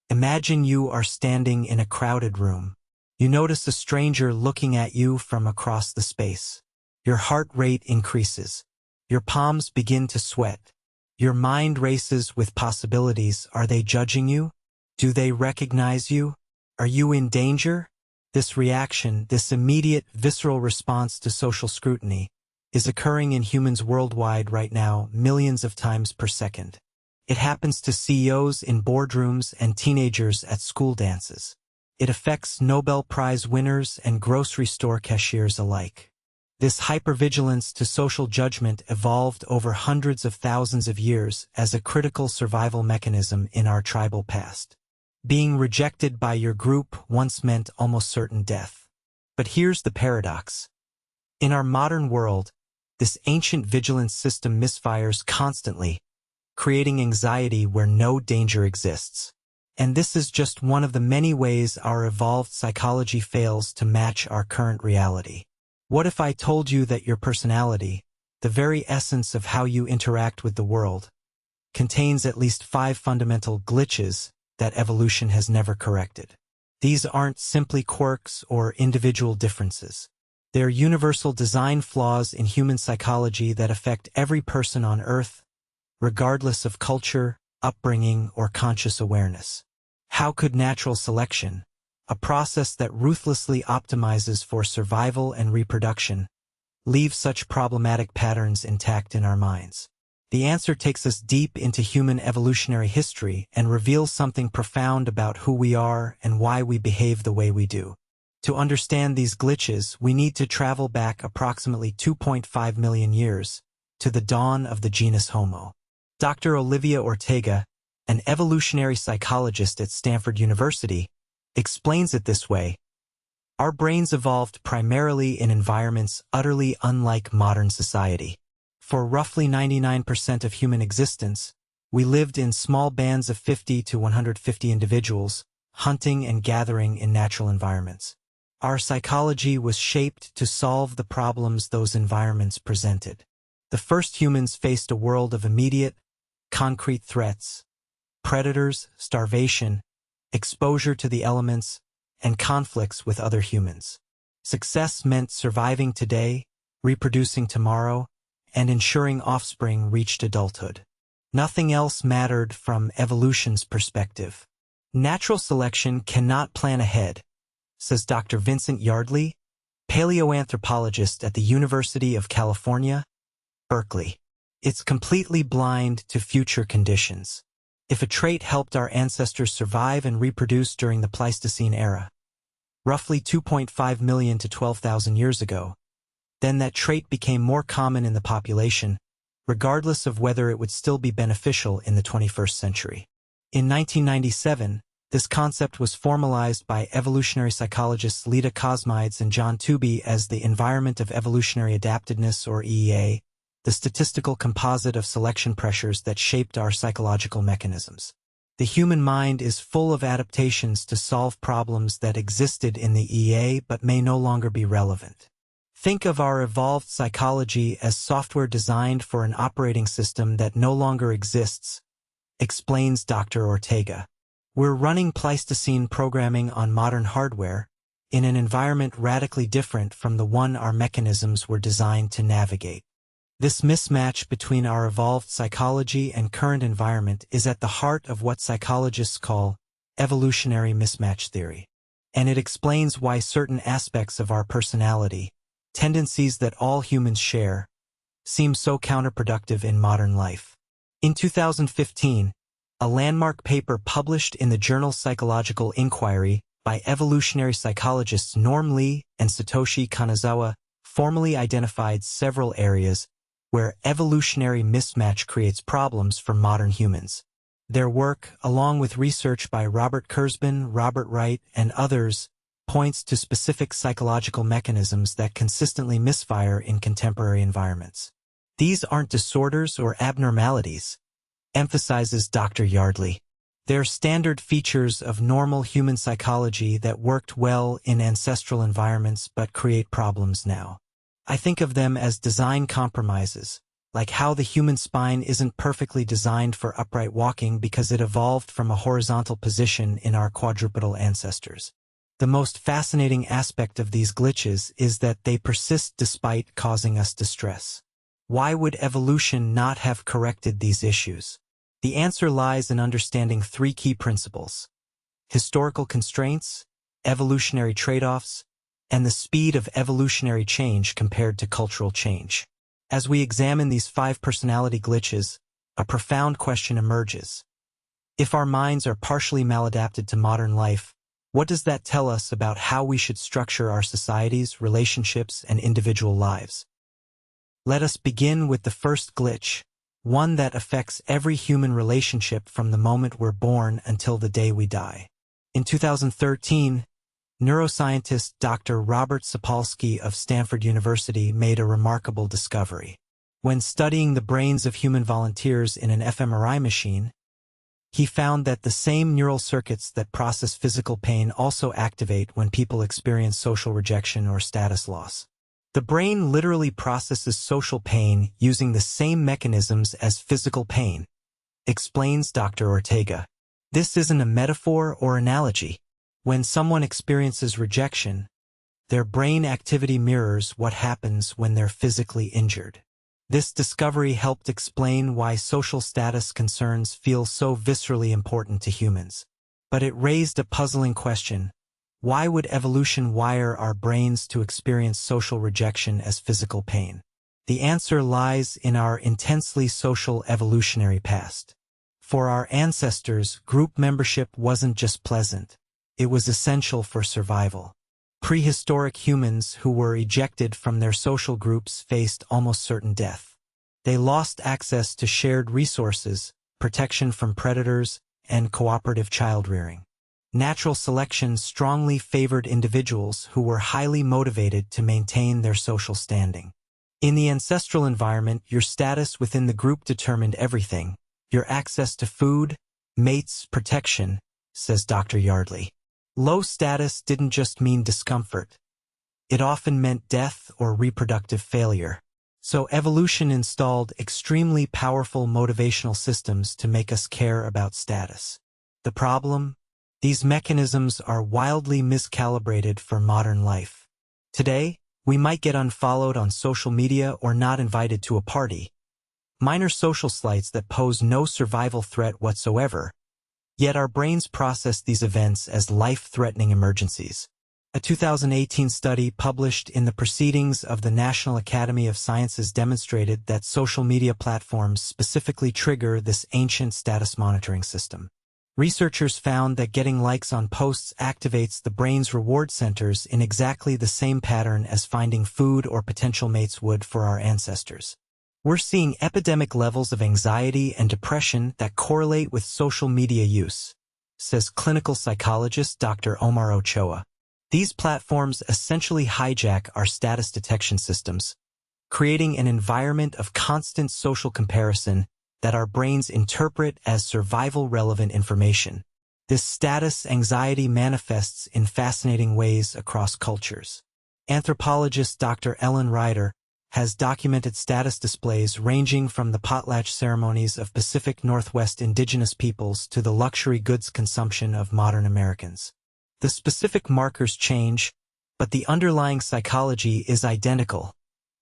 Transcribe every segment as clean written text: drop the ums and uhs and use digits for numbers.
Imagine you are standing in a crowded room. You notice a stranger looking at you from across the space. Your heart rate increases. Your palms begin to sweat. Your mind races with possibilities. Are they judging you? Do they recognize you? Are you in danger? This reaction, this immediate, visceral response to social scrutiny, is occurring in humans worldwide right now, millions of times per second. It happens to CEOs in boardrooms and teenagers at school dances. It affects Nobel Prize winners and grocery store cashiers alike. This hypervigilance to social judgment evolved over hundreds of thousands of years as a critical survival mechanism in our tribal past. Being rejected by your group once meant almost certain death. But here's the paradox. In our modern world, this ancient vigilance system misfires constantly, creating anxiety where no danger exists. And this is just one of the many ways our evolved psychology fails to match our current reality. What if I told you that your personality, the very essence of how you interact with the world, contains at least 5 fundamental glitches that evolution has never corrected? These aren't simply quirks or individual differences. They're universal design flaws in human psychology that affect every person on Earth, regardless of culture, upbringing, or conscious awareness. How could natural selection, a process that ruthlessly optimizes for survival and reproduction, leave such problematic patterns intact in our minds? The answer takes us deep into human evolutionary history and reveals something profound about who we are and why we behave the way we do. To understand these glitches, we need to travel back approximately 2.5 million years to the dawn of the genus Homo. Dr. Olivia Ortega, an evolutionary psychologist at Stanford University, explains it this way: our brains evolved primarily in environments utterly unlike modern society. For roughly 99% of human existence, we lived in small bands of 50 to 150 individuals, hunting and gathering in natural environments. Our psychology was shaped to solve the problems those environments presented. The first humans faced a world of immediate, concrete threats: predators, starvation, exposure to the elements, and conflicts with other humans. Success meant surviving today, reproducing tomorrow, and ensuring offspring reached adulthood. Nothing else mattered from evolution's perspective. Natural selection cannot plan ahead, says Dr. Vincent Yardley, paleoanthropologist at the University of California, Berkeley. It's completely blind to future conditions. If a trait helped our ancestors survive and reproduce during the Pleistocene era, roughly 2.5 million to 12,000 years ago, then that trait became more common in the population, regardless of whether it would still be beneficial in the 21st century. In 1997, this concept was formalized by evolutionary psychologists Leda Cosmides and John Tooby as the Environment of Evolutionary Adaptedness, or EEA, the statistical composite of selection pressures that shaped our psychological mechanisms. The human mind is full of adaptations to solve problems that existed in the EEA but may no longer be relevant. Think of our evolved psychology as software designed for an operating system that no longer exists, explains Dr. Ortega. We're running Pleistocene programming on modern hardware in an environment radically different from the one our mechanisms were designed to navigate. This mismatch between our evolved psychology and current environment is at the heart of what psychologists call evolutionary mismatch theory. And it explains why certain aspects of our personality, tendencies that all humans share, seem so counterproductive in modern life. In 2015, a landmark paper published in the journal Psychological Inquiry by evolutionary psychologists Norm Lee and Satoshi Kanazawa formally identified several areas where evolutionary mismatch creates problems for modern humans. Their work, along with research by Robert Kurzban, Robert Wright, and others, points to specific psychological mechanisms that consistently misfire in contemporary environments. These aren't disorders or abnormalities, emphasizes Dr. Yardley. They're standard features of normal human psychology that worked well in ancestral environments but create problems now. I think of them as design compromises, like how the human spine isn't perfectly designed for upright walking because it evolved from a horizontal position in our quadrupedal ancestors. The most fascinating aspect of these glitches is that they persist despite causing us distress. Why would evolution not have corrected these issues? The answer lies in understanding three key principles: historical constraints, evolutionary trade-offs, and the speed of evolutionary change compared to cultural change. As we examine these 5 personality glitches, a profound question emerges. If our minds are partially maladapted to modern life, what does that tell us about how we should structure our societies, relationships, and individual lives? Let us begin with the first glitch, one that affects every human relationship from the moment we're born until the day we die. In 2013, neuroscientist Dr. Robert Sapolsky of Stanford University made a remarkable discovery. When studying the brains of human volunteers in an fMRI machine, he found that the same neural circuits that process physical pain also activate when people experience social rejection or status loss. The brain literally processes social pain using the same mechanisms as physical pain, explains Dr. Ortega. This isn't a metaphor or analogy. When someone experiences rejection, their brain activity mirrors what happens when they're physically injured. This discovery helped explain why social status concerns feel so viscerally important to humans. But it raised a puzzling question. Why would evolution wire our brains to experience social rejection as physical pain? The answer lies in our intensely social evolutionary past. For our ancestors, group membership wasn't just pleasant. It was essential for survival. Prehistoric humans who were ejected from their social groups faced almost certain death. They lost access to shared resources, protection from predators, and cooperative child-rearing. Natural selection strongly favored individuals who were highly motivated to maintain their social standing. In the ancestral environment, your status within the group determined everything: your access to food, mates, protection, says Dr. Yardley. Low status didn't just mean discomfort. It often meant death or reproductive failure. So evolution installed extremely powerful motivational systems to make us care about status. The problem? These mechanisms are wildly miscalibrated for modern life. Today, we might get unfollowed on social media or not invited to a party. Minor social slights that pose no survival threat whatsoever. Yet our brains process these events as life-threatening emergencies. A 2018 study published in the Proceedings of the National Academy of Sciences demonstrated that social media platforms specifically trigger this ancient status monitoring system. Researchers found that getting likes on posts activates the brain's reward centers in exactly the same pattern as finding food or potential mates would for our ancestors. We're seeing epidemic levels of anxiety and depression that correlate with social media use, says clinical psychologist Dr. Omar Ochoa. These platforms essentially hijack our status detection systems, creating an environment of constant social comparison that our brains interpret as survival-relevant information. This status anxiety manifests in fascinating ways across cultures. Anthropologist Dr. Ellen Ryder has documented status displays ranging from the potlatch ceremonies of Pacific Northwest indigenous peoples to the luxury goods consumption of modern Americans. The specific markers change, but the underlying psychology is identical,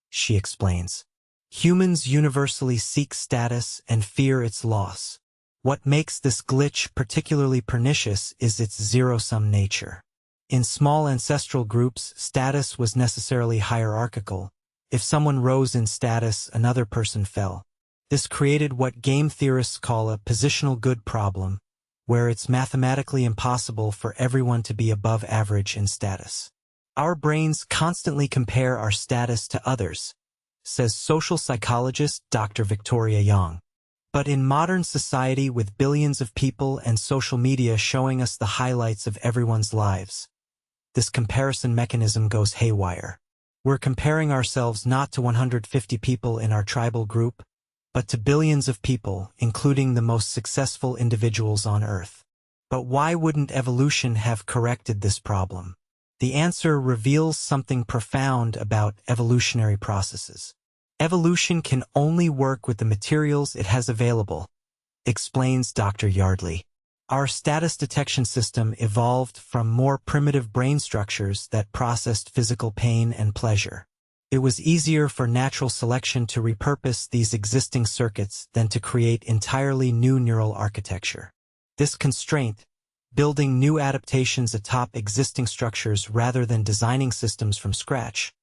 she explains. Humans universally seek status and fear its loss. What makes this glitch particularly pernicious is its zero-sum nature. In small ancestral groups, status was necessarily hierarchical. If someone rose in status, another person fell. This created what game theorists call a positional good problem, where it's mathematically impossible for everyone to be above average in status. Our brains constantly compare our status to others, says social psychologist Dr. Victoria Young. But in modern society with billions of people and social media showing us the highlights of everyone's lives, this comparison mechanism goes haywire. We're comparing ourselves not to 150 people in our tribal group, but to billions of people, including the most successful individuals on Earth. But why wouldn't evolution have corrected this problem? The answer reveals something profound about evolutionary processes. Evolution can only work with the materials it has available, explains Dr. Yardley. Our status detection system evolved from more primitive brain structures that processed physical pain and pleasure. It was easier for natural selection to repurpose these existing circuits than to create entirely new neural architecture. This constraint, building new adaptations atop existing structures rather than designing systems from scratch,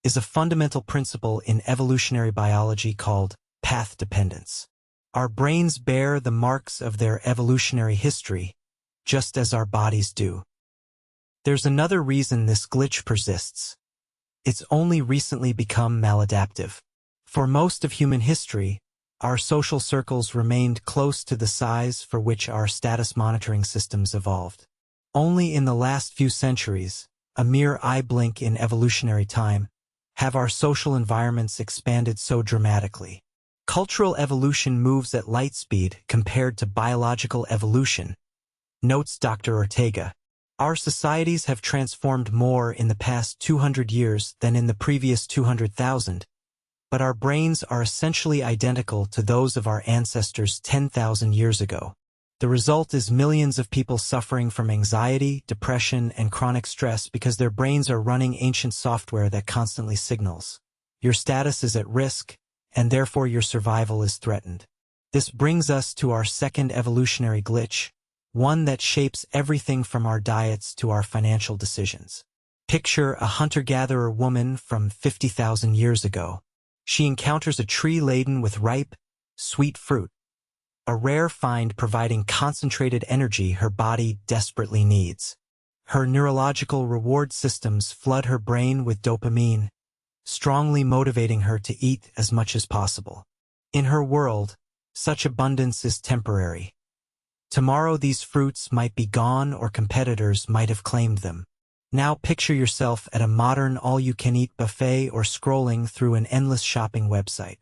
is a fundamental principle in evolutionary biology called path dependence. Our brains bear the marks of their evolutionary history, just as our bodies do. There's another reason this glitch persists. It's only recently become maladaptive. For most of human history, our social circles remained close to the size for which our status monitoring systems evolved. Only in the last few centuries, a mere eye blink in evolutionary time, have our social environments expanded so dramatically. Cultural evolution moves at light speed compared to biological evolution, notes Dr. Ortega. Our societies have transformed more in the past 200 years than in the previous 200,000, but our brains are essentially identical to those of our ancestors 10,000 years ago. The result is millions of people suffering from anxiety, depression, and chronic stress because their brains are running ancient software that constantly signals, your status is at risk, and therefore your survival is threatened. This brings us to our second evolutionary glitch, one that shapes everything from our diets to our financial decisions. Picture a hunter-gatherer woman from 50,000 years ago. She encounters a tree laden with ripe, sweet fruit, a rare find providing concentrated energy her body desperately needs. Her neurological reward systems flood her brain with dopamine, strongly motivating her to eat as much as possible. In her world, such abundance is temporary. Tomorrow these fruits might be gone or competitors might have claimed them. Now picture yourself at a modern all-you-can-eat buffet or scrolling through an endless shopping website.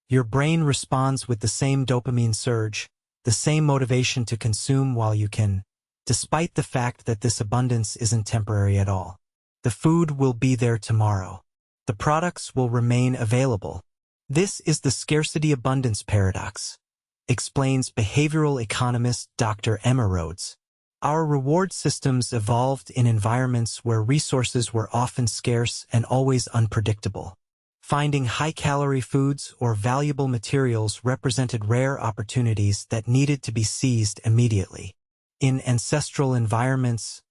Your brain responds with the same dopamine surge, the same motivation to consume while you can, despite the fact that this abundance isn't temporary at all. The food will be there tomorrow. The products will remain available. This is the scarcity-abundance paradox, explains behavioral economist Dr. Emma Rhodes. Our reward systems evolved in environments where resources were often scarce and always unpredictable. Finding high-calorie foods or valuable materials represented rare opportunities that needed to be seized immediately. In ancestral environments,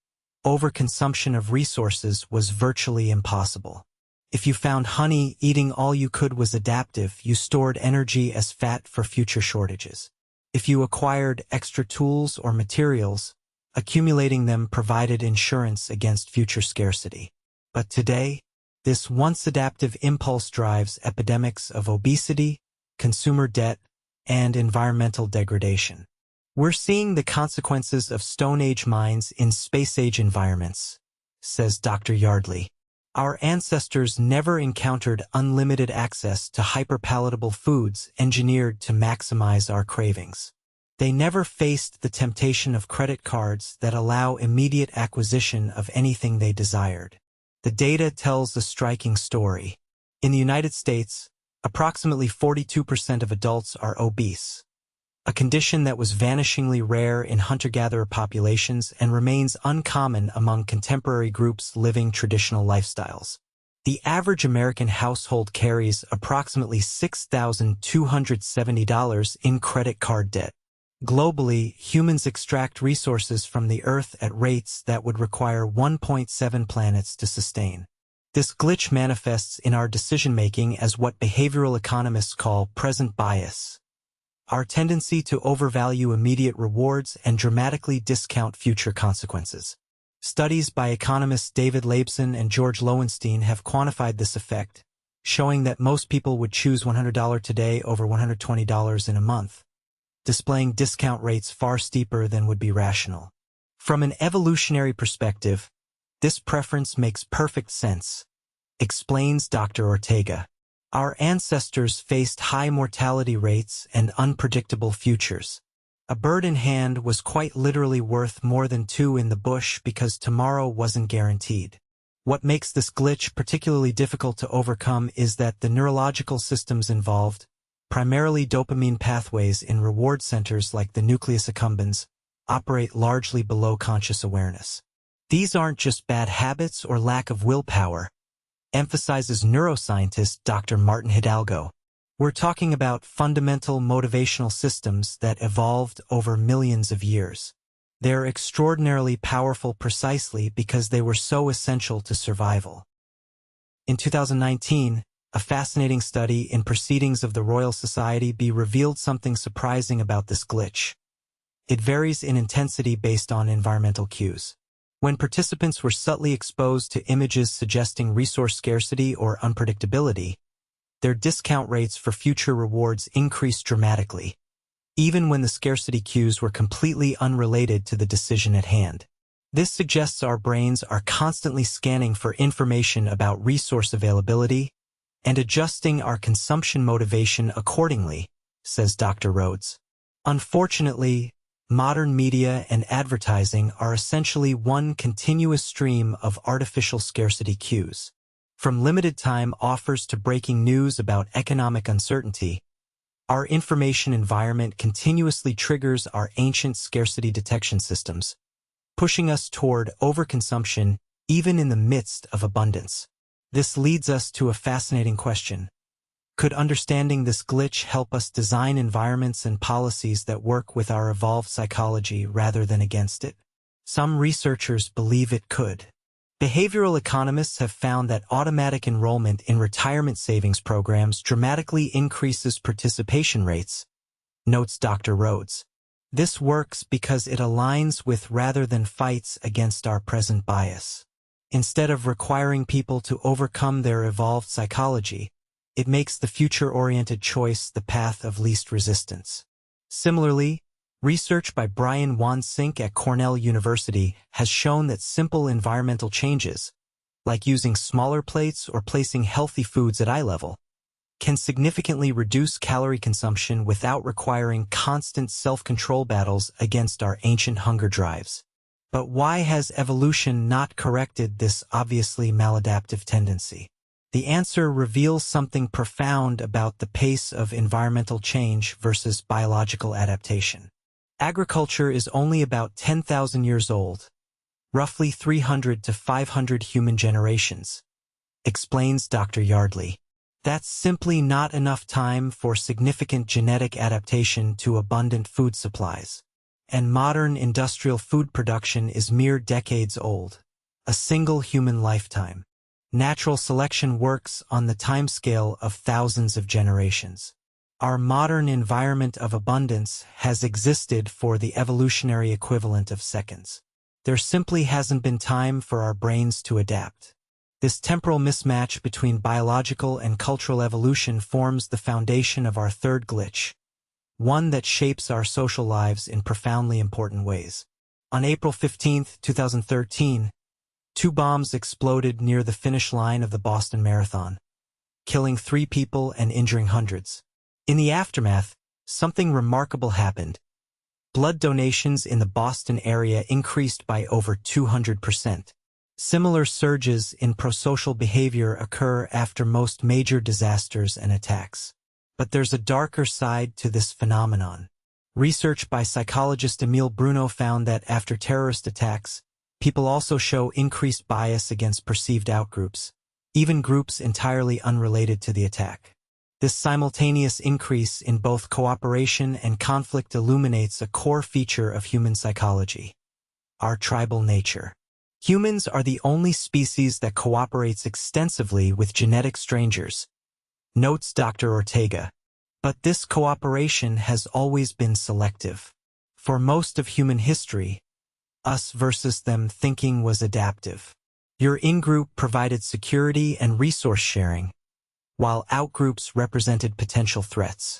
overconsumption of resources was virtually impossible. If you found honey, eating all you could was adaptive. You stored energy as fat for future shortages. If you acquired extra tools or materials, accumulating them provided insurance against future scarcity. But today, this once adaptive impulse drives epidemics of obesity, consumer debt, and environmental degradation. We're seeing the consequences of Stone Age minds in Space Age environments, says Dr. Yardley. Our ancestors never encountered unlimited access to hyper-palatable foods engineered to maximize our cravings. They never faced the temptation of credit cards that allow immediate acquisition of anything they desired. The data tells a striking story. In the United States, approximately 42% of adults are obese, a condition that was vanishingly rare in hunter-gatherer populations and remains uncommon among contemporary groups living traditional lifestyles. The average American household carries approximately $6,270 in credit card debt. Globally, humans extract resources from the Earth at rates that would require 1.7 planets to sustain. This glitch manifests in our decision-making as what behavioral economists call present bias, our tendency to overvalue immediate rewards and dramatically discount future consequences. Studies by economists David Laibson and George Lowenstein have quantified this effect, showing that most people would choose $100 today over $120 in a month, displaying discount rates far steeper than would be rational. From an evolutionary perspective, this preference makes perfect sense, explains Dr. Ortega. Our ancestors faced high mortality rates and unpredictable futures. A bird in hand was quite literally worth more than two in the bush because tomorrow wasn't guaranteed. What makes this glitch particularly difficult to overcome is that the neurological systems involved, primarily dopamine pathways in reward centers like the nucleus accumbens, operate largely below conscious awareness. These aren't just bad habits or lack of willpower, emphasizes neuroscientist Dr. Martin Hidalgo. We're talking about fundamental motivational systems that evolved over millions of years. They're extraordinarily powerful precisely because they were so essential to survival. In 2019, a fascinating study in Proceedings of the Royal Society B revealed something surprising about this glitch. It varies in intensity based on environmental cues. When participants were subtly exposed to images suggesting resource scarcity or unpredictability, their discount rates for future rewards increased dramatically, even when the scarcity cues were completely unrelated to the decision at hand. This suggests our brains are constantly scanning for information about resource availability and adjusting our consumption motivation accordingly, says Dr. Rhodes. Unfortunately, modern media and advertising are essentially one continuous stream of artificial scarcity cues. From limited-time offers to breaking news about economic uncertainty, our information environment continuously triggers our ancient scarcity detection systems, pushing us toward overconsumption even in the midst of abundance. This leads us to a fascinating question. Could understanding this glitch help us design environments and policies that work with our evolved psychology rather than against it? Some researchers believe it could. Behavioral economists have found that automatic enrollment in retirement savings programs dramatically increases participation rates, notes Dr. Rhodes. This works because it aligns with rather than fights against our present bias. Instead of requiring people to overcome their evolved psychology, it makes the future-oriented choice the path of least resistance. Similarly, research by Brian Wansink at Cornell University has shown that simple environmental changes, like using smaller plates or placing healthy foods at eye level, can significantly reduce calorie consumption without requiring constant self-control battles against our ancient hunger drives. But why has evolution not corrected this obviously maladaptive tendency? The answer reveals something profound about the pace of environmental change versus biological adaptation. Agriculture is only about 10,000 years old, roughly 300 to 500 human generations, explains Dr. Yardley. That's simply not enough time for significant genetic adaptation to abundant food supplies. And modern industrial food production is mere decades old, a single human lifetime. Natural selection works on the timescale of thousands of generations. Our modern environment of abundance has existed for the evolutionary equivalent of seconds. There simply hasn't been time for our brains to adapt. This temporal mismatch between biological and cultural evolution forms the foundation of our third glitch, one that shapes our social lives in profoundly important ways. On April 15, 2013, 2 bombs exploded near the finish line of the Boston Marathon, killing 3 people and injuring hundreds. In the aftermath, something remarkable happened. Blood donations in the Boston area increased by over 200%. Similar surges in prosocial behavior occur after most major disasters and attacks. But there's a darker side to this phenomenon. Research by psychologist Emile Bruno found that after terrorist attacks, people also show increased bias against perceived outgroups, even groups entirely unrelated to the attack. This simultaneous increase in both cooperation and conflict illuminates a core feature of human psychology: our tribal nature. Humans are the only species that cooperates extensively with genetic strangers, notes Dr. Ortega. But this cooperation has always been selective. For most of human history, us versus them thinking was adaptive. Your in-group provided security and resource sharing, while out-groups represented potential threats.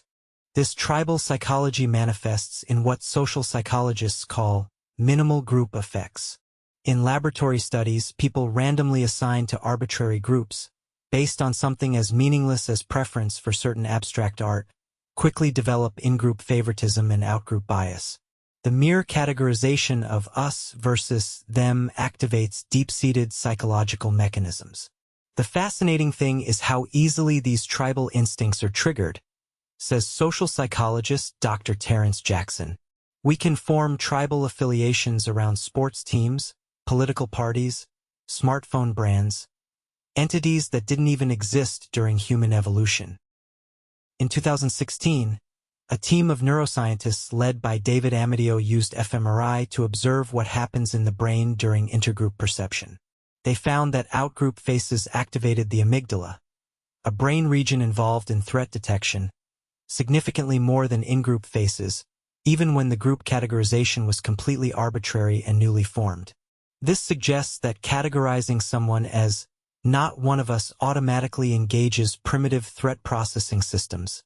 This tribal psychology manifests in what social psychologists call minimal group effects. In laboratory studies, people randomly assigned to arbitrary groups, based on something as meaningless as preference for certain abstract art, quickly develop in-group favoritism and out-group bias. The mere categorization of us versus them activates deep-seated psychological mechanisms. The fascinating thing is how easily these tribal instincts are triggered, says social psychologist Dr. Terrence Jackson. We can form tribal affiliations around sports teams, political parties, smartphone brands, entities that didn't even exist during human evolution. In 2016, a team of neuroscientists led by David Amadeo used fMRI to observe what happens in the brain during intergroup perception. They found that outgroup faces activated the amygdala, a brain region involved in threat detection, significantly more than in-group faces, even when the group categorization was completely arbitrary and newly formed. This suggests that categorizing someone as not one of us automatically engages primitive threat processing systems,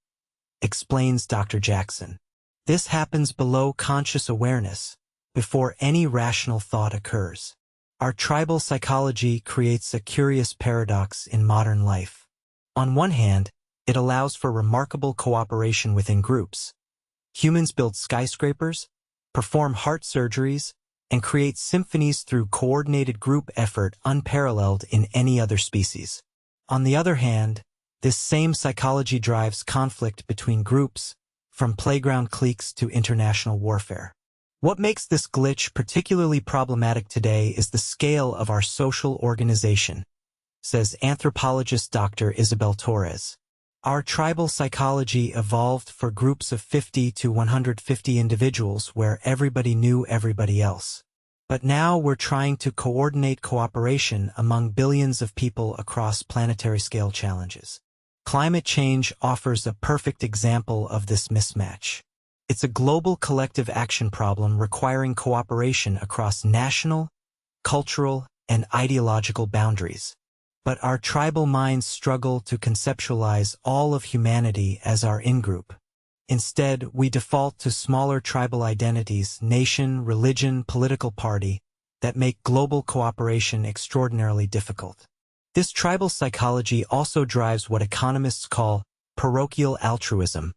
explains Dr. Jackson. This happens below conscious awareness, before any rational thought occurs. Our tribal psychology creates a curious paradox in modern life. On one hand, it allows for remarkable cooperation within groups. Humans build skyscrapers, perform heart surgeries, and create symphonies through coordinated group effort unparalleled in any other species. On the other hand, this same psychology drives conflict between groups, from playground cliques to international warfare. What makes this glitch particularly problematic today is the scale of our social organization, says anthropologist Dr. Isabel Torres. Our tribal psychology evolved for groups of 50 to 150 individuals where everybody knew everybody else. But now we're trying to coordinate cooperation among billions of people across planetary scale challenges. Climate change offers a perfect example of this mismatch. It's a global collective action problem requiring cooperation across national, cultural, and ideological boundaries. But our tribal minds struggle to conceptualize all of humanity as our in-group. Instead, we default to smaller tribal identities, nation, religion, political party, that make global cooperation extraordinarily difficult. This tribal psychology also drives what economists call parochial altruism,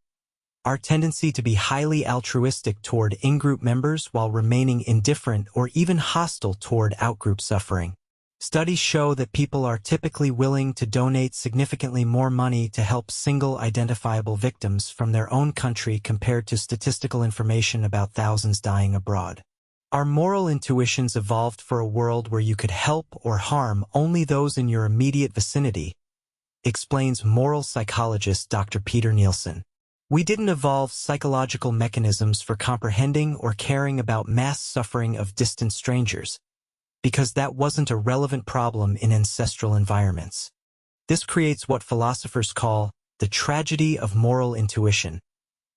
our tendency to be highly altruistic toward in-group members while remaining indifferent or even hostile toward out-group suffering. Studies show that people are typically willing to donate significantly more money to help single identifiable victims from their own country compared to statistical information about thousands dying abroad. Our moral intuitions evolved for a world where you could help or harm only those in your immediate vicinity, explains moral psychologist Dr. Peter Nielsen. We didn't evolve psychological mechanisms for comprehending or caring about mass suffering of distant strangers, because that wasn't a relevant problem in ancestral environments. This creates what philosophers call the tragedy of moral intuition.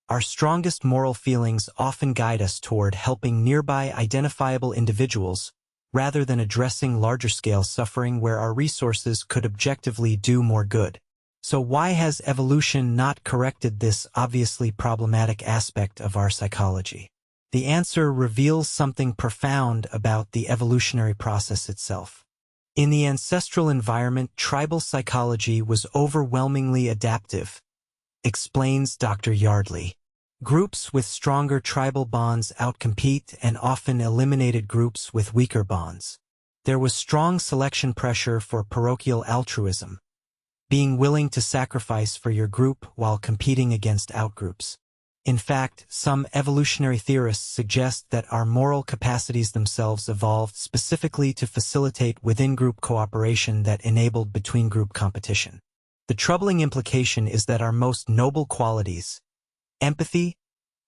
Our strongest moral feelings often guide us toward helping nearby identifiable individuals rather than addressing larger-scale suffering where our resources could objectively do more good. So why has evolution not corrected this obviously problematic aspect of our psychology? The answer reveals something profound about the evolutionary process itself. In the ancestral environment, tribal psychology was overwhelmingly adaptive, explains Dr. Yardley. Groups with stronger tribal bonds outcompete and often eliminated groups with weaker bonds. There was strong selection pressure for parochial altruism, being willing to sacrifice for your group while competing against outgroups. In fact, some evolutionary theorists suggest that our moral capacities themselves evolved specifically to facilitate within-group cooperation that enabled between-group competition. The troubling implication is that our most noble qualities, empathy,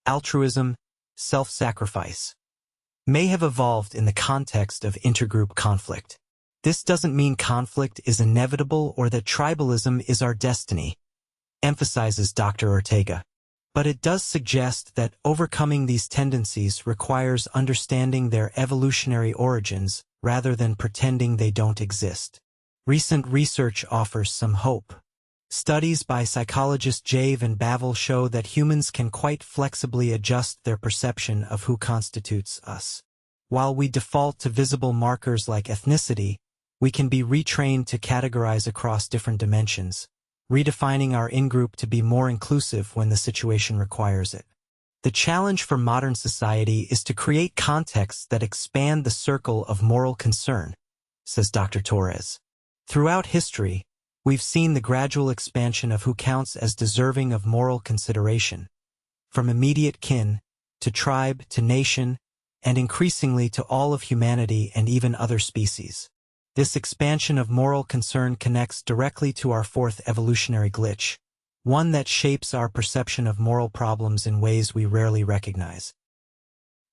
altruism, self-sacrifice, may have evolved in the context of intergroup conflict. This doesn't mean conflict is inevitable or that tribalism is our destiny, emphasizes Dr. Ortega. But it does suggest that overcoming these tendencies requires understanding their evolutionary origins rather than pretending they don't exist. Recent research offers some hope. Studies by psychologists Jave and Bavel show that humans can quite flexibly adjust their perception of who constitutes us. While we default to visible markers like ethnicity, we can be retrained to categorize across different dimensions, redefining our in-group to be more inclusive when the situation requires it. The challenge for modern society is to create contexts that expand the circle of moral concern, says Dr. Torres. Throughout history, we've seen the gradual expansion of who counts as deserving of moral consideration, from immediate kin, to tribe, to nation, and increasingly to all of humanity and even other species. This expansion of moral concern connects directly to our fourth evolutionary glitch, one that shapes our perception of moral problems in ways we rarely recognize.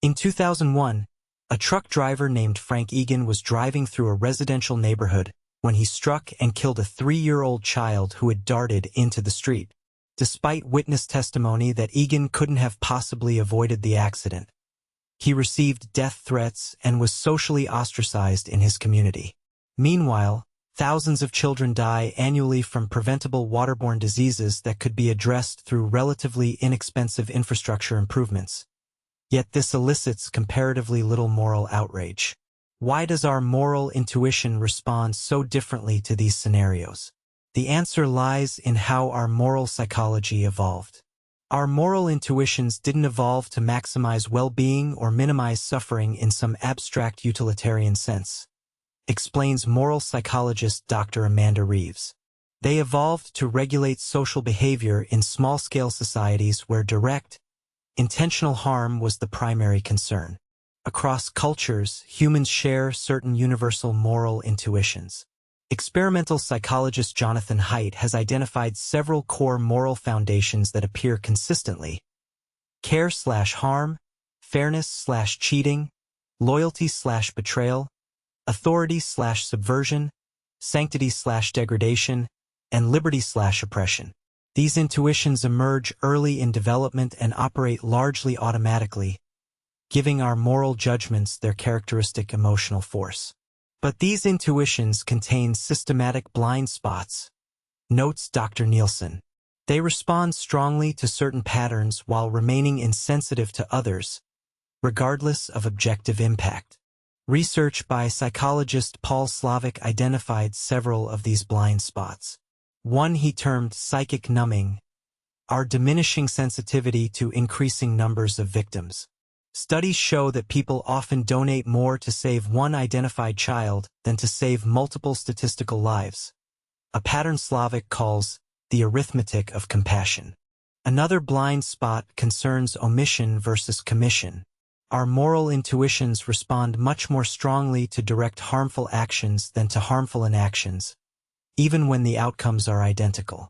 In 2001, a truck driver named Frank Egan was driving through a residential neighborhood when he struck and killed a 3-year-old child who had darted into the street. Despite witness testimony that Egan couldn't have possibly avoided the accident, he received death threats and was socially ostracized in his community. Meanwhile, thousands of children die annually from preventable waterborne diseases that could be addressed through relatively inexpensive infrastructure improvements. Yet this elicits comparatively little moral outrage. Why does our moral intuition respond so differently to these scenarios? The answer lies in how our moral psychology evolved. Our moral intuitions didn't evolve to maximize well-being or minimize suffering in some abstract utilitarian sense, explains moral psychologist Dr. Amanda Reeves. They evolved to regulate social behavior in small-scale societies where direct, intentional harm was the primary concern. Across cultures, humans share certain universal moral intuitions. Experimental psychologist Jonathan Haidt has identified several core moral foundations that appear consistently: care/harm, fairness/cheating, loyalty/betrayal, authority/subversion, sanctity/degradation, and liberty/oppression. These intuitions emerge early in development and operate largely automatically, giving our moral judgments their characteristic emotional force. But these intuitions contain systematic blind spots, notes Dr. Nielsen. They respond strongly to certain patterns while remaining insensitive to others, regardless of objective impact. Research by psychologist Paul Slovic identified several of these blind spots. One he termed psychic numbing, our diminishing sensitivity to increasing numbers of victims. Studies show that people often donate more to save one identified child than to save multiple statistical lives, a pattern Slovic calls the arithmetic of compassion. Another blind spot concerns omission versus commission. Our moral intuitions respond much more strongly to direct harmful actions than to harmful inactions, even when the outcomes are identical.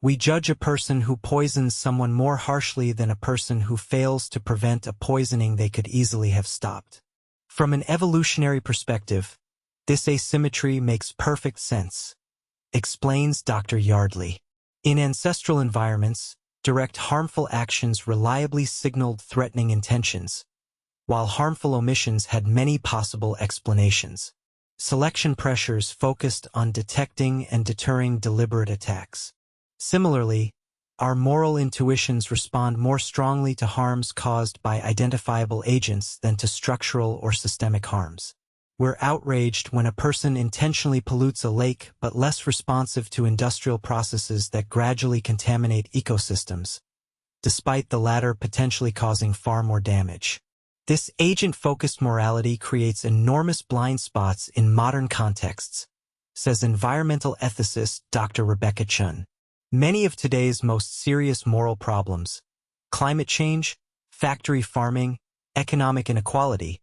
We judge a person who poisons someone more harshly than a person who fails to prevent a poisoning they could easily have stopped. From an evolutionary perspective, this asymmetry makes perfect sense, explains Dr. Yardley. In ancestral environments, direct harmful actions reliably signaled threatening intentions, while harmful omissions had many possible explanations. Selection pressures focused on detecting and deterring deliberate attacks. Similarly, our moral intuitions respond more strongly to harms caused by identifiable agents than to structural or systemic harms. We're outraged when a person intentionally pollutes a lake but less responsive to industrial processes that gradually contaminate ecosystems, despite the latter potentially causing far more damage. This agent-focused morality creates enormous blind spots in modern contexts, says environmental ethicist Dr. Rebecca Chun. Many of today's most serious moral problems, climate change, factory farming, economic inequality,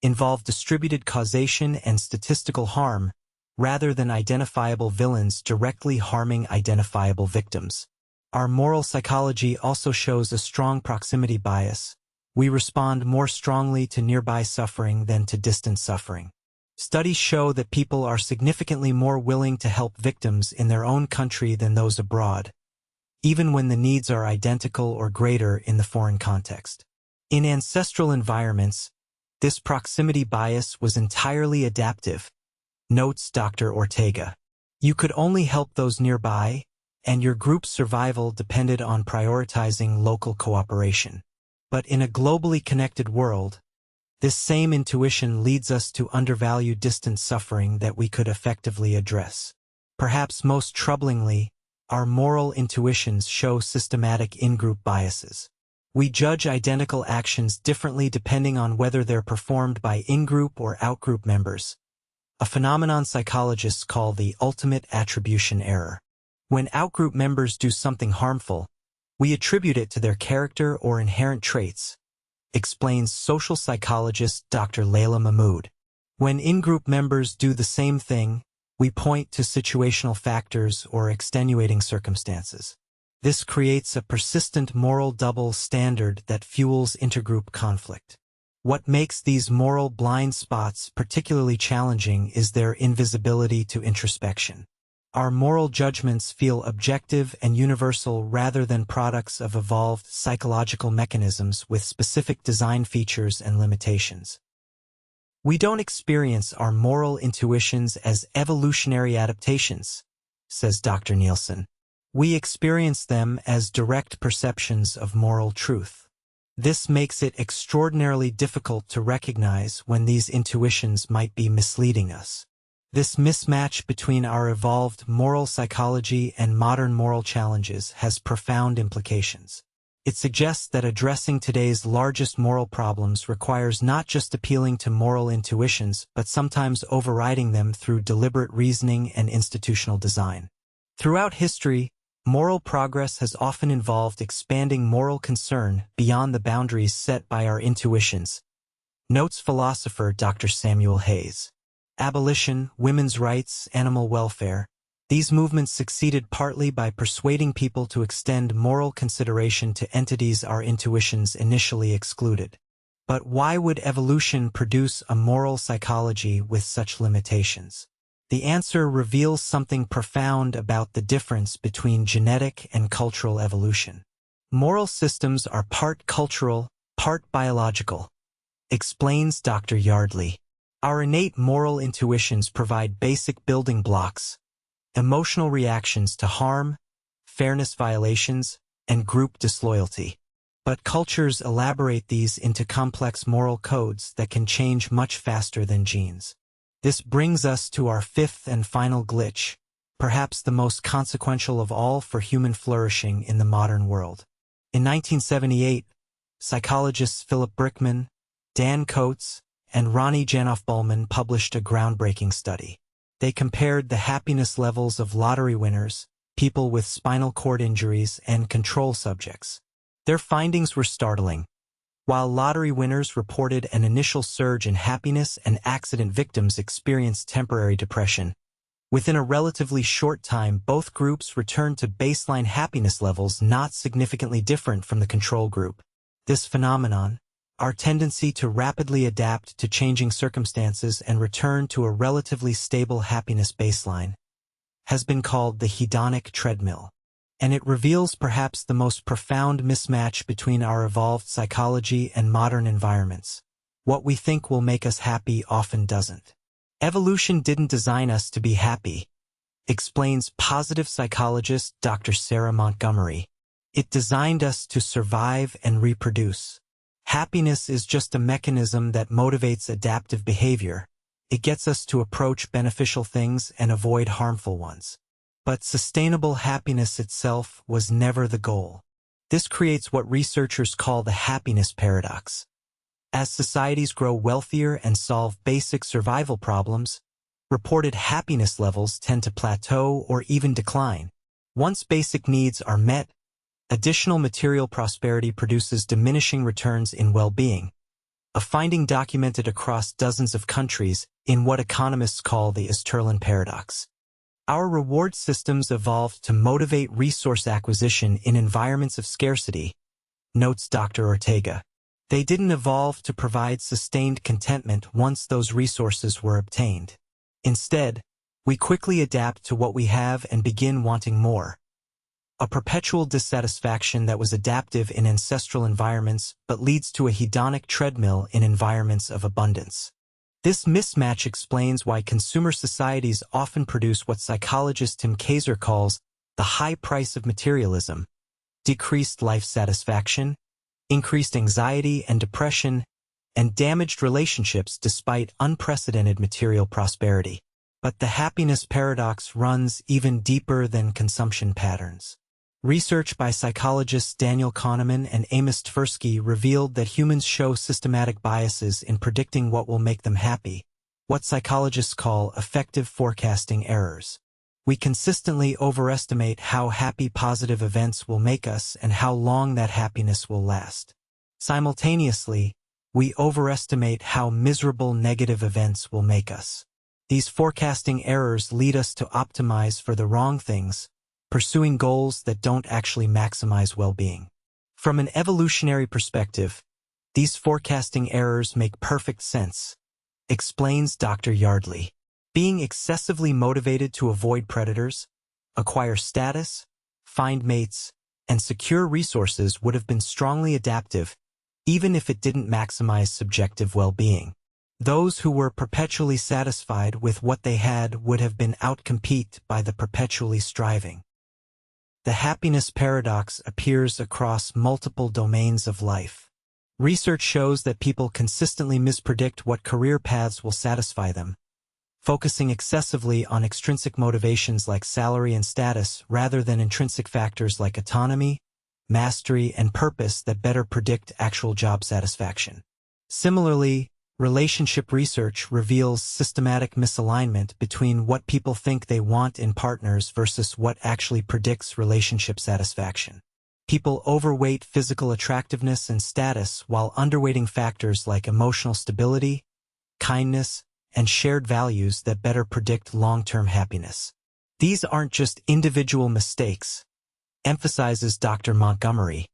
involve distributed causation and statistical harm rather than identifiable villains directly harming identifiable victims. Our moral psychology also shows a strong proximity bias. We respond more strongly to nearby suffering than to distant suffering. Studies show that people are significantly more willing to help victims in their own country than those abroad, even when the needs are identical or greater in the foreign context. In ancestral environments, this proximity bias was entirely adaptive, notes Dr. Ortega. You could only help those nearby, and your group's survival depended on prioritizing local cooperation. But in a globally connected world, this same intuition leads us to undervalue distant suffering that we could effectively address. Perhaps most troublingly, our moral intuitions show systematic in-group biases. We judge identical actions differently depending on whether they're performed by in-group or out-group members, a phenomenon psychologists call the ultimate attribution error. When out-group members do something harmful, we attribute it to their character or inherent traits, explains social psychologist Dr. Layla Mahmood. When in-group members do the same thing, we point to situational factors or extenuating circumstances. This creates a persistent moral double standard that fuels intergroup conflict. What makes these moral blind spots particularly challenging is their invisibility to introspection. Our moral judgments feel objective and universal rather than products of evolved psychological mechanisms with specific design features and limitations. We don't experience our moral intuitions as evolutionary adaptations, says Dr. Nielsen. We experience them as direct perceptions of moral truth. This makes it extraordinarily difficult to recognize when these intuitions might be misleading us. This mismatch between our evolved moral psychology and modern moral challenges has profound implications. It suggests that addressing today's largest moral problems requires not just appealing to moral intuitions, but sometimes overriding them through deliberate reasoning and institutional design. Throughout history, moral progress has often involved expanding moral concern beyond the boundaries set by our intuitions, notes philosopher Dr. Samuel Hayes. Abolition, women's rights, animal welfare. These movements succeeded partly by persuading people to extend moral consideration to entities our intuitions initially excluded. But why would evolution produce a moral psychology with such limitations? The answer reveals something profound about the difference between genetic and cultural evolution. Moral systems are part cultural, part biological, explains Dr. Yardley. Our innate moral intuitions provide basic building blocks, emotional reactions to harm, fairness violations, and group disloyalty. But cultures elaborate these into complex moral codes that can change much faster than genes. This brings us to our fifth and final glitch, perhaps the most consequential of all for human flourishing in the modern world. In 1978, psychologists Philip Brickman, Dan Coates, and Ronnie Janoff-Bulman published a groundbreaking study. They compared the happiness levels of lottery winners, people with spinal cord injuries, and control subjects. Their findings were startling. While lottery winners reported an initial surge in happiness and accident victims experienced temporary depression, within a relatively short time both groups returned to baseline happiness levels not significantly different from the control group. This phenomenon, our tendency to rapidly adapt to changing circumstances and return to a relatively stable happiness baseline, has been called the hedonic treadmill. And it reveals perhaps the most profound mismatch between our evolved psychology and modern environments. What we think will make us happy often doesn't. Evolution didn't design us to be happy, explains positive psychologist Dr. Sarah Montgomery. It designed us to survive and reproduce. Happiness is just a mechanism that motivates adaptive behavior. It gets us to approach beneficial things and avoid harmful ones. But sustainable happiness itself was never the goal. This creates what researchers call the happiness paradox. As societies grow wealthier and solve basic survival problems, reported happiness levels tend to plateau or even decline. Once basic needs are met, additional material prosperity produces diminishing returns in well-being, a finding documented across dozens of countries in what economists call the Easterlin paradox. Our reward systems evolved to motivate resource acquisition in environments of scarcity, notes Dr. Ortega. They didn't evolve to provide sustained contentment once those resources were obtained. Instead, we quickly adapt to what we have and begin wanting more. A perpetual dissatisfaction that was adaptive in ancestral environments but leads to a hedonic treadmill in environments of abundance. This mismatch explains why consumer societies often produce what psychologist Tim Kaiser calls the high price of materialism: decreased life satisfaction, increased anxiety and depression, and damaged relationships despite unprecedented material prosperity. But the happiness paradox runs even deeper than consumption patterns. Research by psychologists Daniel Kahneman and Amos Tversky revealed that humans show systematic biases in predicting what will make them happy, what psychologists call effective forecasting errors. We consistently overestimate how happy positive events will make us and how long that happiness will last. Simultaneously, we overestimate how miserable negative events will make us. These forecasting errors lead us to optimize for the wrong things, pursuing goals that don't actually maximize well-being. From an evolutionary perspective, these forecasting errors make perfect sense, explains Dr. Yardley. Being excessively motivated to avoid predators, acquire status, find mates, and secure resources would have been strongly adaptive, even if it didn't maximize subjective well-being. Those who were perpetually satisfied with what they had would have been outcompeted by the perpetually striving. The happiness paradox appears across multiple domains of life. Research shows that people consistently mispredict what career paths will satisfy them, focusing excessively on extrinsic motivations like salary and status rather than intrinsic factors like autonomy, mastery, and purpose that better predict actual job satisfaction. Similarly, relationship research reveals systematic misalignment between what people think they want in partners versus what actually predicts relationship satisfaction. People overweight physical attractiveness and status while underweighting factors like emotional stability, kindness, and shared values that better predict long-term happiness. These aren't just individual mistakes, emphasizes Dr. Montgomery.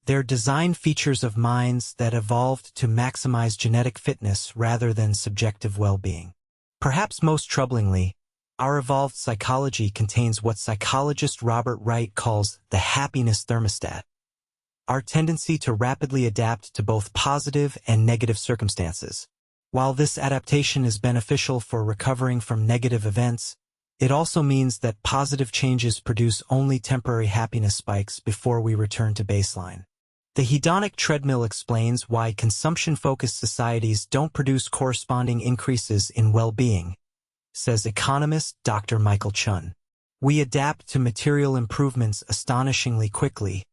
They're design features of minds that evolved to maximize genetic fitness rather than subjective well-being. Perhaps most troublingly, our evolved psychology contains what psychologist Robert Wright calls the happiness thermostat, our tendency to rapidly adapt to both positive and negative circumstances. While this adaptation is beneficial for recovering from negative events, it also means that positive changes produce only temporary happiness spikes before we return to baseline. The hedonic treadmill explains why consumption-focused societies don't produce corresponding increases in well-being, says economist Dr. Michael Chun. We adapt to material improvements astonishingly quickly,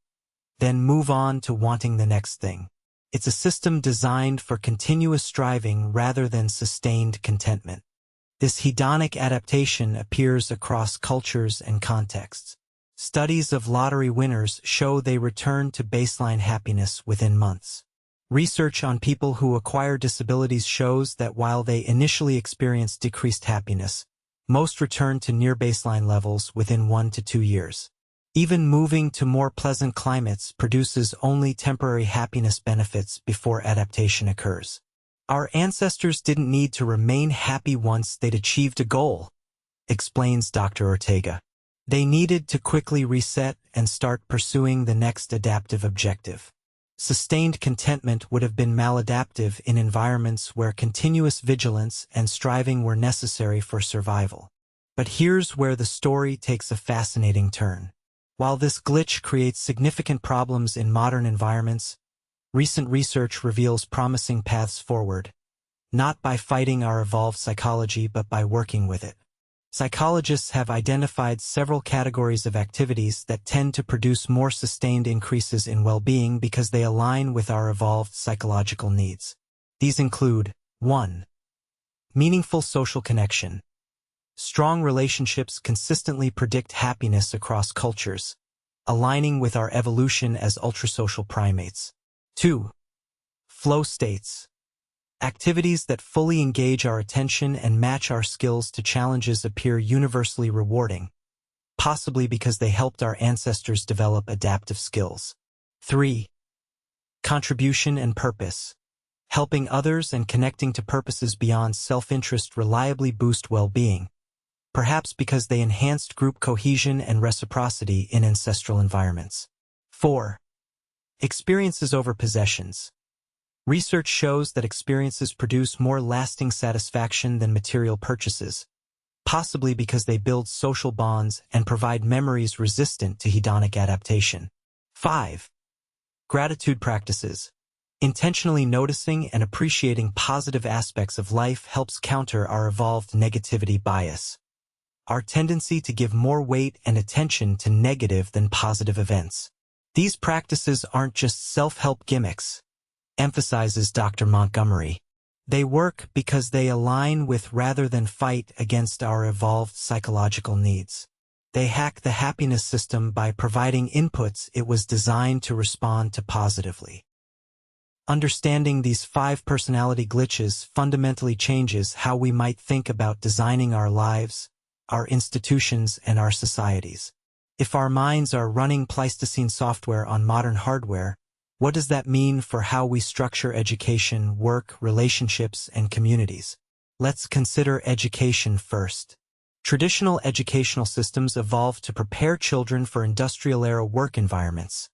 then move on to wanting the next thing. It's a system designed for continuous striving rather than sustained contentment. This hedonic adaptation appears across cultures and contexts. Studies of lottery winners show they return to baseline happiness within months. Research on people who acquire disabilities shows that while they initially experience decreased happiness, most return to near baseline levels within 1 to 2 years. Even moving to more pleasant climates produces only temporary happiness benefits before adaptation occurs. Our ancestors didn't need to remain happy once they'd achieved a goal, explains Dr. Ortega. They needed to quickly reset and start pursuing the next adaptive objective. Sustained contentment would have been maladaptive in environments where continuous vigilance and striving were necessary for survival. But here's where the story takes a fascinating turn. While this glitch creates significant problems in modern environments, recent research reveals promising paths forward, not by fighting our evolved psychology but by working with it. Psychologists have identified several categories of activities that tend to produce more sustained increases in well-being because they align with our evolved psychological needs. These include 1. Meaningful social connection. Strong relationships consistently predict happiness across cultures, aligning with our evolution as ultrasocial primates. 2. Flow states. Activities that fully engage our attention and match our skills to challenges appear universally rewarding, possibly because they helped our ancestors develop adaptive skills. 3. Contribution and purpose. Helping others and connecting to purposes beyond self-interest reliably boost well-being, perhaps because they enhanced group cohesion and reciprocity in ancestral environments. 4. Experiences over possessions. Research shows that experiences produce more lasting satisfaction than material purchases, possibly because they build social bonds and provide memories resistant to hedonic adaptation. 5. Gratitude practices. Intentionally noticing and appreciating positive aspects of life helps counter our evolved negativity bias. our tendency to give more weight and attention to negative than positive events. These practices aren't just self-help gimmicks, emphasizes Dr. Montgomery. They work because they align with rather than fight against our evolved psychological needs. They hack the happiness system by providing inputs it was designed to respond to positively. Understanding these 5 personality glitches fundamentally changes how we might think about designing our lives, our institutions, and our societies. If our minds are running Pleistocene software on modern hardware, what does that mean for how we structure education, work, relationships, and communities? Let's consider education first. Traditional educational systems evolved to prepare children for industrial-era work environments.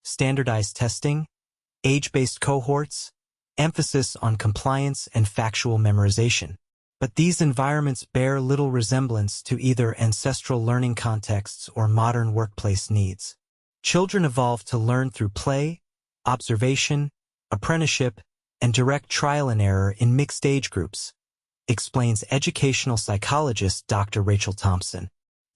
Standardized testing, age-based cohorts, emphasis on compliance and factual memorization. But these environments bear little resemblance to either ancestral learning contexts or modern workplace needs. Children evolved to learn through play, observation, apprenticeship, and direct trial and error in mixed age groups, explains educational psychologist Dr. Rachel Thompson.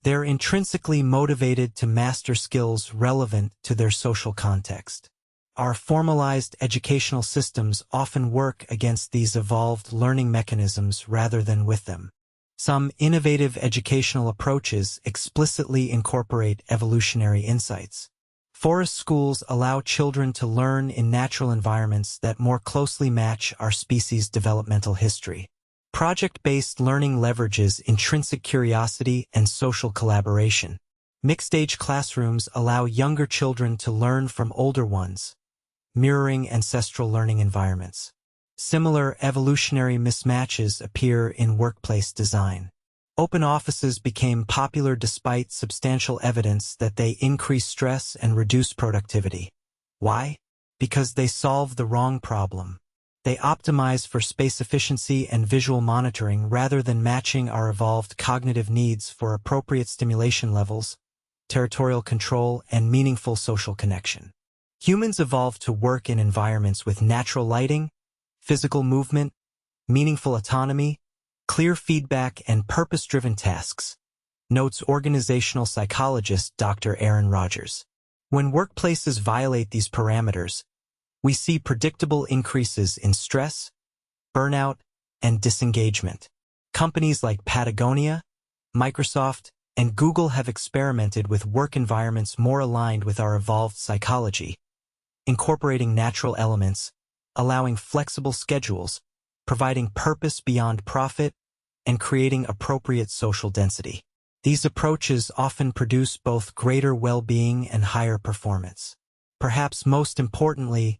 They're intrinsically motivated to master skills relevant to their social context. Our formalized educational systems often work against these evolved learning mechanisms rather than with them. Some innovative educational approaches explicitly incorporate evolutionary insights. Forest schools allow children to learn in natural environments that more closely match our species' developmental history. Project-based learning leverages intrinsic curiosity and social collaboration. Mixed-age classrooms allow younger children to learn from older ones, mirroring ancestral learning environments. Similar evolutionary mismatches appear in workplace design. Open offices became popular despite substantial evidence that they increase stress and reduce productivity. Why? Because they solve the wrong problem. They optimize for space efficiency and visual monitoring rather than matching our evolved cognitive needs for appropriate stimulation levels, territorial control, and meaningful social connection. Humans evolved to work in environments with natural lighting, physical movement, meaningful autonomy, clear feedback, and purpose-driven tasks, notes organizational psychologist Dr. Aaron Rodgers. When workplaces violate these parameters, we see predictable increases in stress, burnout, and disengagement. Companies like Patagonia, Microsoft, and Google have experimented with work environments more aligned with our evolved psychology, incorporating natural elements, allowing flexible schedules, providing purpose beyond profit, and creating appropriate social density. These approaches often produce both greater well-being and higher performance. Perhaps most importantly,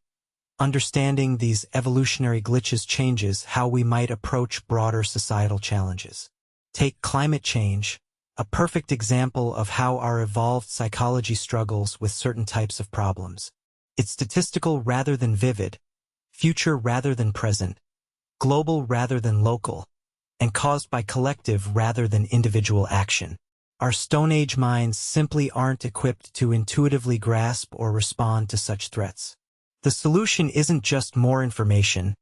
understanding these evolutionary glitches changes how we might approach broader societal challenges. Take climate change, a perfect example of how our evolved psychology struggles with certain types of problems. It's statistical rather than vivid, future rather than present, global rather than local, and caused by collective rather than individual action. Our Stone Age minds simply aren't equipped to intuitively grasp or respond to such threats. The solution isn't just more information,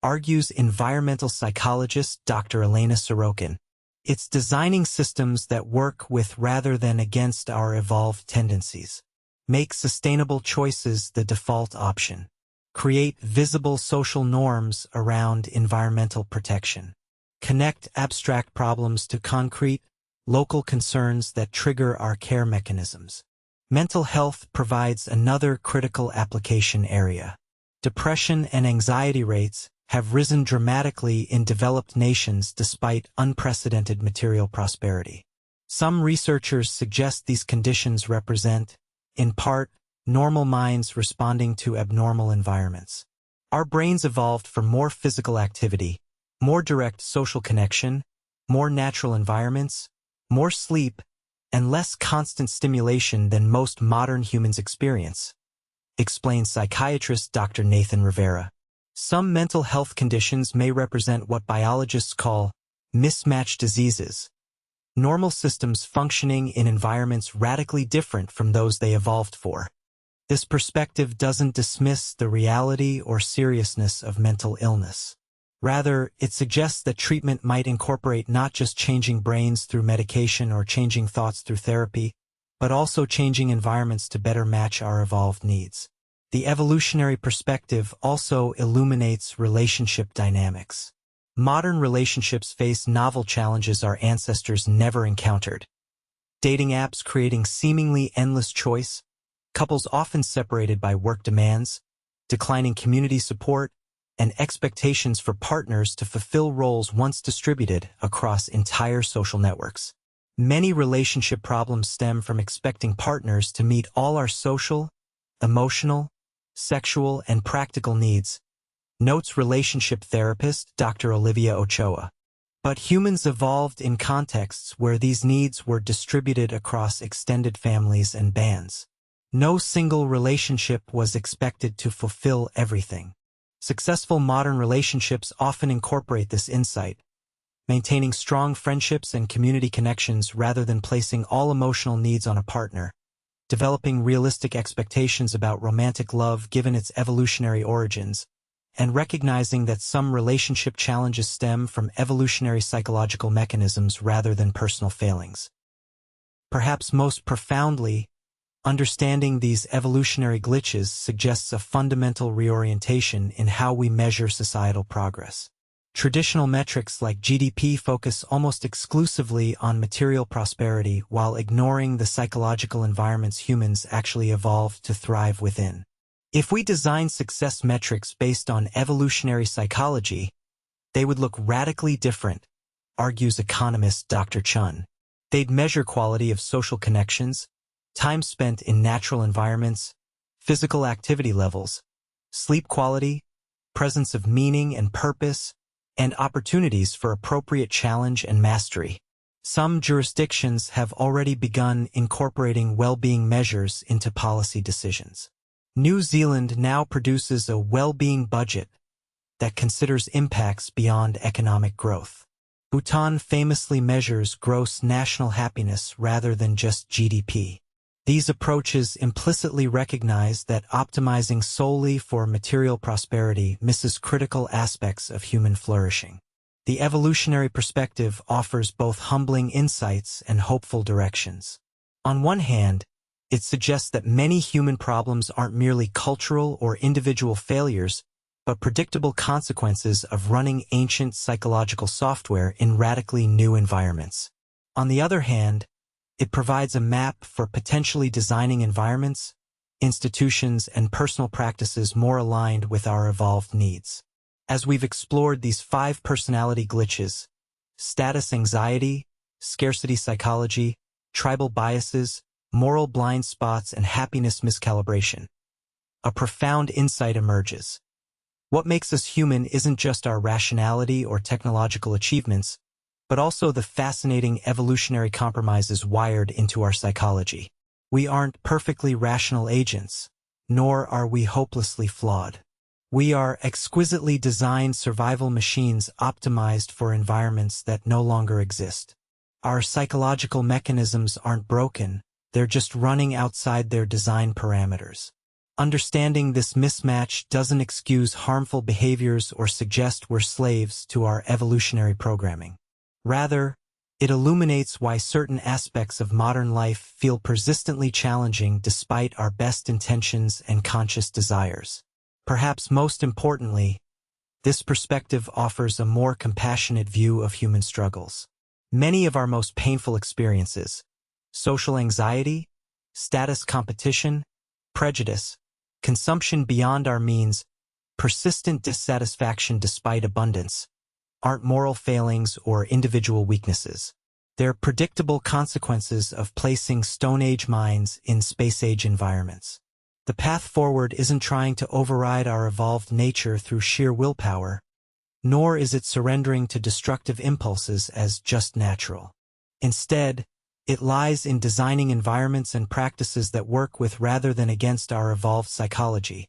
argues environmental psychologist Dr. Elena Sorokin. It's designing systems that work with rather than against our evolved tendencies. Make sustainable choices the default option. Create visible social norms around environmental protection. Connect abstract problems to concrete, local concerns that trigger our care mechanisms. Mental health provides another critical application area. Depression and anxiety rates have risen dramatically in developed nations despite unprecedented material prosperity. Some researchers suggest these conditions represent, in part, normal minds responding to abnormal environments. Our brains evolved for more physical activity, more direct social connection, more natural environments, more sleep, and less constant stimulation than most modern humans experience, explains psychiatrist Dr. Nathan Rivera. Some mental health conditions may represent what biologists call mismatched diseases, normal systems functioning in environments radically different from those they evolved for. This perspective doesn't dismiss the reality or seriousness of mental illness. Rather, it suggests that treatment might incorporate not just changing brains through medication or changing thoughts through therapy, but also changing environments to better match our evolved needs. The evolutionary perspective also illuminates relationship dynamics. Modern relationships face novel challenges our ancestors never encountered. Dating apps creating seemingly endless choice, couples often separated by work demands, declining community support, and expectations for partners to fulfill roles once distributed across entire social networks. Many relationship problems stem from expecting partners to meet all our social, emotional, sexual, and practical needs, notes relationship therapist Dr. Olivia Ochoa. But humans evolved in contexts where these needs were distributed across extended families and bands. No single relationship was expected to fulfill everything. Successful modern relationships often incorporate this insight, maintaining strong friendships and community connections rather than placing all emotional needs on a partner, developing realistic expectations about romantic love given its evolutionary origins, and recognizing that some relationship challenges stem from evolutionary psychological mechanisms rather than personal failings. Perhaps most profoundly, understanding these evolutionary glitches suggests a fundamental reorientation in how we measure societal progress. Traditional metrics like GDP focus almost exclusively on material prosperity while ignoring the psychological environments humans actually evolved to thrive within. If we design success metrics based on evolutionary psychology, they would look radically different, argues economist Dr. Chun. They'd measure quality of social connections, time spent in natural environments, physical activity levels, sleep quality, presence of meaning and purpose, and opportunities for appropriate challenge and mastery. Some jurisdictions have already begun incorporating well-being measures into policy decisions. New Zealand now produces a well-being budget that considers impacts beyond economic growth. Bhutan famously measures gross national happiness rather than just GDP. These approaches implicitly recognize that optimizing solely for material prosperity misses critical aspects of human flourishing. The evolutionary perspective offers both humbling insights and hopeful directions. On one hand, it suggests that many human problems aren't merely cultural or individual failures, but predictable consequences of running ancient psychological software in radically new environments. On the other hand, it provides a map for potentially designing environments, institutions, and personal practices more aligned with our evolved needs. As we've explored these 5 personality glitches, status anxiety, scarcity psychology, tribal biases, moral blind spots, and happiness miscalibration, a profound insight emerges. What makes us human isn't just our rationality or technological achievements, but also the fascinating evolutionary compromises wired into our psychology. We aren't perfectly rational agents, nor are we hopelessly flawed. We are exquisitely designed survival machines optimized for environments that no longer exist. Our psychological mechanisms aren't broken, they're just running outside their design parameters. Understanding this mismatch doesn't excuse harmful behaviors or suggest we're slaves to our evolutionary programming. Rather, it illuminates why certain aspects of modern life feel persistently challenging despite our best intentions and conscious desires. Perhaps most importantly, this perspective offers a more compassionate view of human struggles. Many of our most painful experiences, social anxiety, status competition, prejudice, consumption beyond our means, persistent dissatisfaction despite abundance, aren't moral failings or individual weaknesses. They're predictable consequences of placing Stone Age minds in Space Age environments. The path forward isn't trying to override our evolved nature through sheer willpower, nor is it surrendering to destructive impulses as just natural. Instead, it lies in designing environments and practices that work with rather than against our evolved psychology,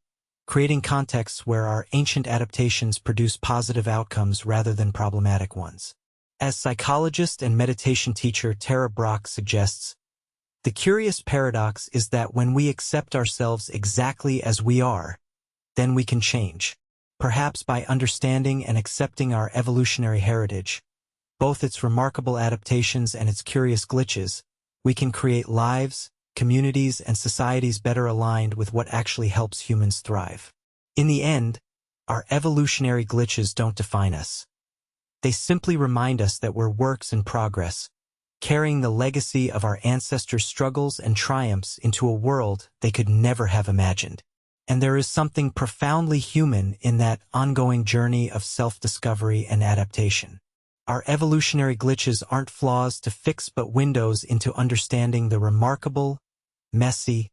creating contexts where our ancient adaptations produce positive outcomes rather than problematic ones. As psychologist and meditation teacher Tara Brach suggests, the curious paradox is that when we accept ourselves exactly as we are, then we can change. Perhaps by understanding and accepting our evolutionary heritage, both its remarkable adaptations and its curious glitches, we can create lives, communities, and societies better aligned with what actually helps humans thrive. In the end, our evolutionary glitches don't define us. They simply remind us that we're works in progress, carrying the legacy of our ancestors' struggles and triumphs into a world they could never have imagined. And there is something profoundly human in that ongoing journey of self-discovery and adaptation. Our evolutionary glitches aren't flaws to fix but windows into understanding the remarkable, messy,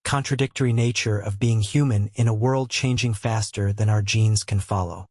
contradictory nature of being human in a world changing faster than our genes can follow.